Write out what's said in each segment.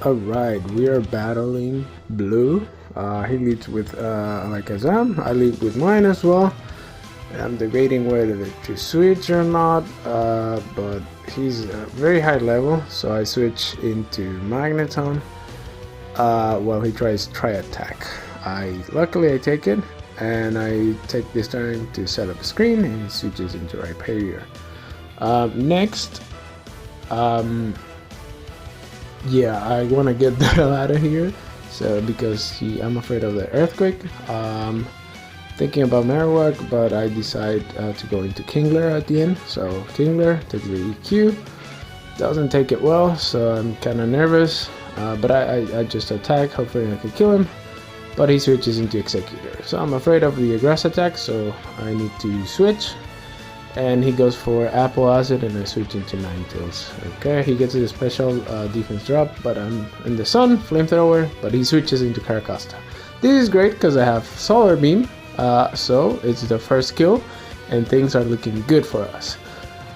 Alright, we are battling blue. He leads with Alakazam. I lead with mine as well. I'm debating whether to switch or not, but he's very high level, so I switch into Magneton while he tries Tri-Attack. Luckily I take it, and I take this turn to set up a screen, and he switches into Rhyperior. Next, yeah, I want to get the hell out of here, so because I'm afraid of the earthquake. Thinking about PokeRogue, but I decide to go into Kingler at the end. So Kingler takes the EQ, doesn't take it well, so I'm kind of nervous, but I just attack, hopefully I can kill him, but he switches into Executor. So I'm afraid of the grass attack, so I need to switch, and he goes for Apple Acid, and I switch into Ninetales. Okay, he gets a special defense drop, but I'm in the sun, Flamethrower, but he switches into Carcosta. This is great because I have Solar Beam, so it's the first kill, and things are looking good for us.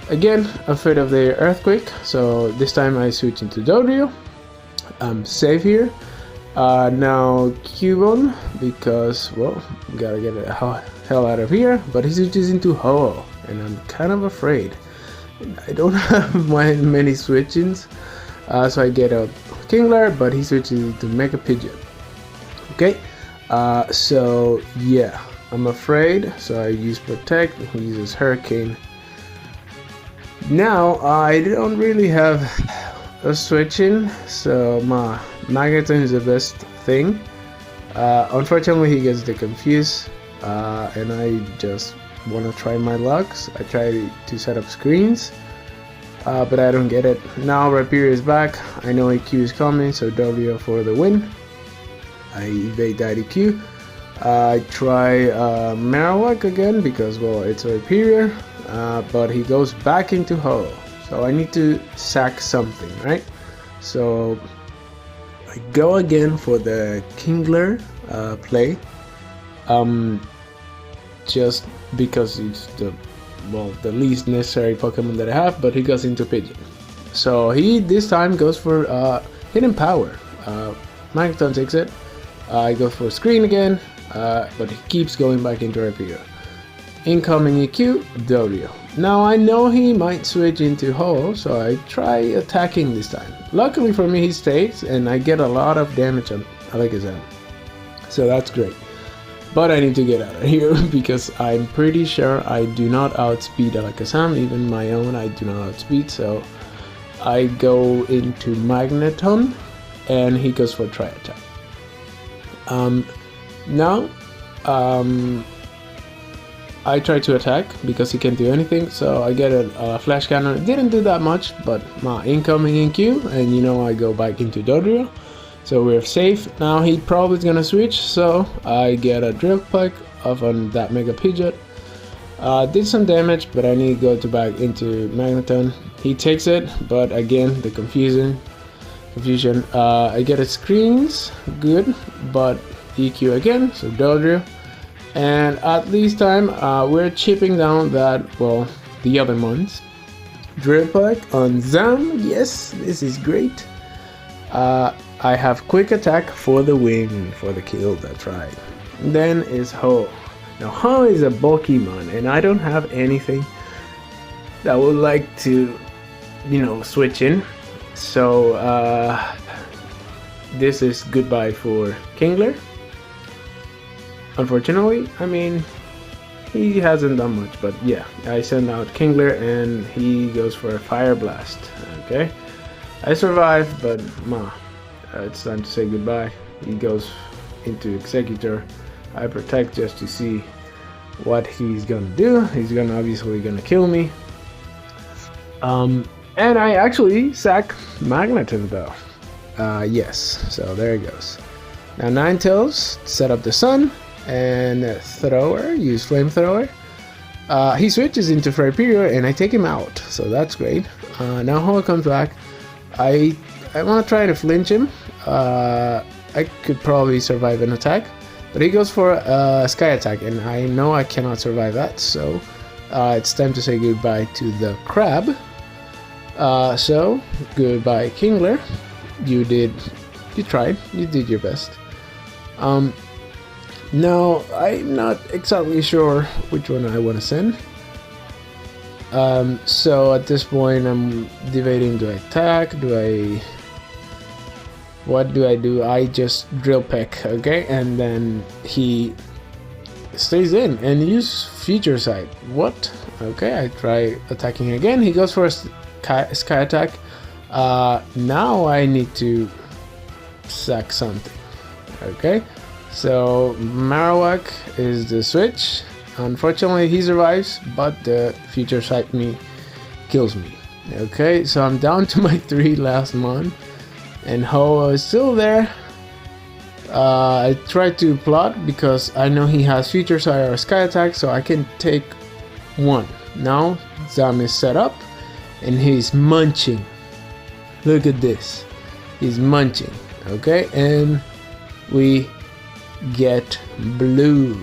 Again, afraid of the earthquake, so this time I switch into Dodrio. I'm safe here. Now Cubone, because, well, gotta get the hell out of here, but he switches into Ho-Oh, and I'm kind of afraid. I don't have many switch-ins, so I get a Kingler, but he switches into Mega Pidgeot. Okay, so yeah, I'm afraid, so I use Protect, he uses Hurricane. Now, I don't really have a switch-in, so my Magneton is the best thing. Unfortunately, he gets the Confuse, and I just want to try my lucks. I try to set up screens, but I don't get it. Now Rhyperior is back, I know EQ is coming, so W for the win. I evade that EQ. I try PokeRogue again because, well, it's a Rhyperior, but he goes back into Ho-Oh. So I need to sack something, right? So I go again for the Kingler play, just because it's the least necessary Pokemon that I have, but he goes into Pidgeot. So he this time goes for Hidden Power. Magneton takes it. I go for Screen again, but he keeps going back into Rhyperior. Incoming EQ, W. Now I know he might switch into Ho-Oh, so I try attacking this time. Luckily for me, he stays, and I get a lot of damage on Alakazam. So that's great. But I need to get out of here because I'm pretty sure I do not outspeed Alakazam, even my own I do not outspeed, so I go into Magneton, and he goes for Tri-Attack. Now, I try to attack because he can't do anything, so I get a Flash Cannon. It didn't do that much, but my incoming EQ, and you know I go back into Dodrio, so we're safe. Now he probably is gonna switch, so I get a Drill Peck off on that Mega Pidgeot. Did some damage, but I need to go back into Magneton. He takes it, but again the confusion. I get a Screens, good, but EQ again, so Dodrio. And at this time, we're chipping down that, well, the other ones. Drill Peck on Zam, yes, this is great. I have Quick Attack for the win, for the kill, that's right. Then is Ho. Now Ho is a Pokemon, and I don't have anything that would like to, switch in. So, this is goodbye for Kingler. Unfortunately, I mean, he hasn't done much, but yeah, I send out Kingler and he goes for a Fire Blast. Okay, I survive, but it's time to say goodbye. He goes into Executor. I Protect just to see what he's gonna do. He's obviously gonna kill me. And I actually sack Magneton though. Yes, so there it goes. Now Ninetales, set up the sun. And use Flamethrower. He switches into Rhyperior, and I take him out, so that's great. Now Ho comes back. I want to try to flinch him. I could probably survive an attack, but he goes for a Sky Attack, and I know I cannot survive that, so it's time to say goodbye to the crab. So goodbye Kingler. you tried, you did your best. Now I'm not exactly sure which one I want to send. So at this point I'm debating, do I attack, what do I do? I just drill peck, okay, and then he stays in and use future sight. What? Okay, I try attacking again. He goes for a sky attack. Now I need to sack something. Okay, so Marowak is the switch. Unfortunately, he survives, but the future sight me kills me. Okay, so I'm down to my 3 last mon, and Ho is still there. I try to plot because I know he has future sight or sky attack, so I can take one. Now Zam is set up, and he's munching. Look at this, he's munching. Okay, and we get blue.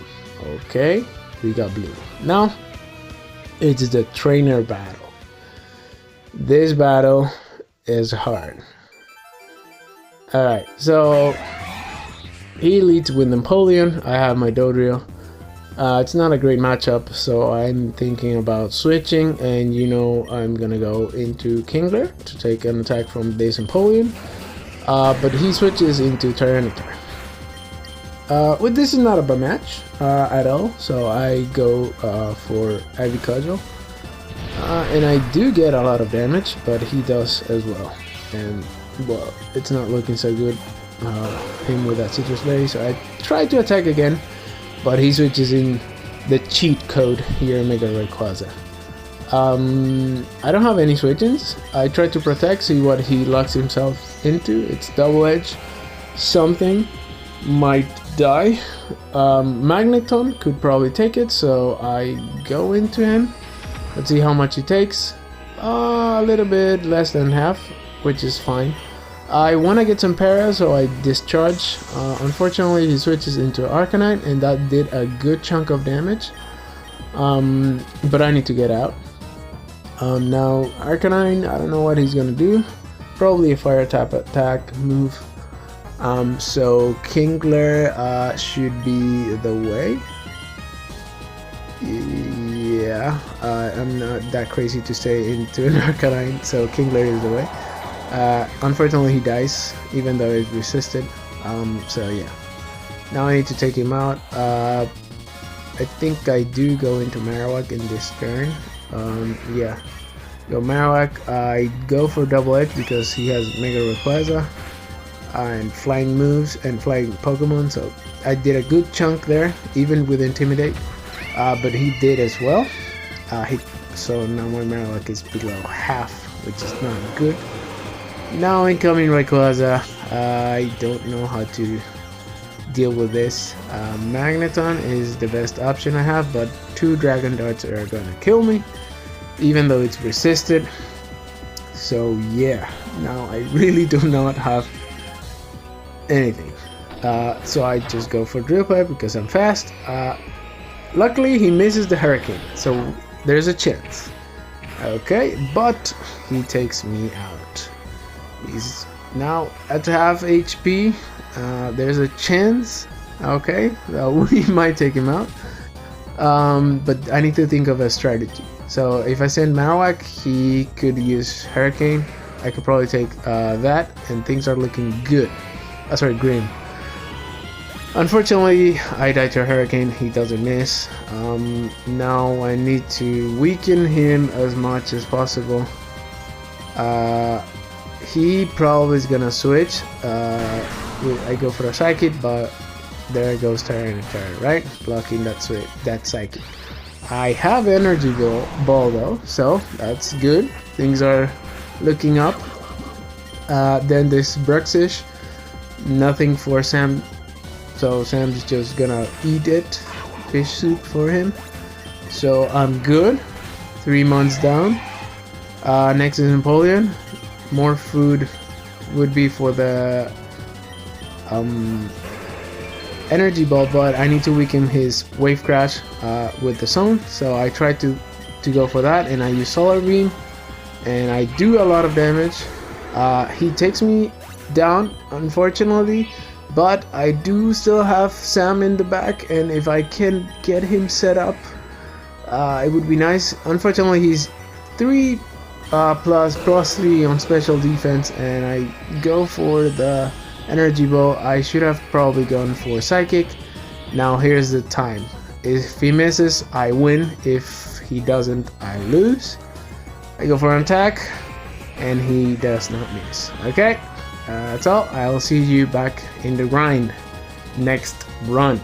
Okay, we got blue. Now it's the trainer battle. This battle is hard. Alright, so he leads with Napoleon. I have my Dodrio. It's not a great matchup, so I'm thinking about switching, and I'm gonna go into Kingler to take an attack from base Napoleon. But he switches into Tyranitar. With this is not a bad match at all, so I go for Ivy Cudgel. And I do get a lot of damage, but he does as well. And well, it's not looking so good, him with that Citrus Berry, so I try to attack again, but he switches in the cheat code here in Mega Rayquaza. I don't have any switch-ins. I try to protect, see what he locks himself into. It's double edge. Something might die. Magneton could probably take it, so I go into him. Let's see how much he takes. A little bit less than half, which is fine. I want to get some para, so I discharge. Unfortunately, he switches into Arcanine, and that did a good chunk of damage. But I need to get out. Now Arcanine, I don't know what he's gonna do. Probably a fire type attack move. So Kingler should be the way. Yeah, I'm not that crazy to stay into an Arcanine, so Kingler is the way. Unfortunately, he dies, even though it's resisted. So yeah. Now I need to take him out. I think I do go into Marowak in this turn. Yeah. Go Marowak. I go for double edge because he has Mega Rayquaza and flying moves and flying Pokemon. So I did a good chunk there, even with Intimidate. But he did as well. So now my Marowak is below half, which is not good. Now incoming Rayquaza. I don't know how to deal with this. Magneton is the best option I have, but 2 Dragon Darts are gonna kill me, even though it's resisted. So yeah, now I really do not have anything. So I just go for Drill Pipe because I'm fast. Luckily he misses the Hurricane, so there's a chance. Okay, but he takes me out. He's now at half HP. There's a chance, okay, that we might take him out. But I need to think of a strategy. So if I send Marowak, he could use Hurricane. I could probably take that, and things are looking good. Sorry, green. Unfortunately, I die to a Hurricane. He doesn't miss. Now I need to weaken him as much as possible. He probably is gonna switch. I go for a Psychic, but there goes Tyranitar, right? Blocking that Psychic. I have Energy Ball though, so that's good. Things are looking up. Then this Bruxish, nothing for Sam, so Sam's just gonna eat it. Fish soup for him. So I'm good. 3 months down. Next is Napoleon. More food would be for the Energy Ball, but I need to weaken his Wave Crash with the Zone, so I try to go for that, and I use Solar Beam, and I do a lot of damage. He takes me down, unfortunately. But I do still have Sam in the back, and if I can get him set up, it would be nice. Unfortunately, he's 3 plus 3 on special defense, and I go for the energy ball. I should have probably gone for psychic. Now here's the time. If he misses, I win. If he doesn't, I lose. I go for an attack, and he does not miss. Okay, that's all. I'll see you back in the grind next run.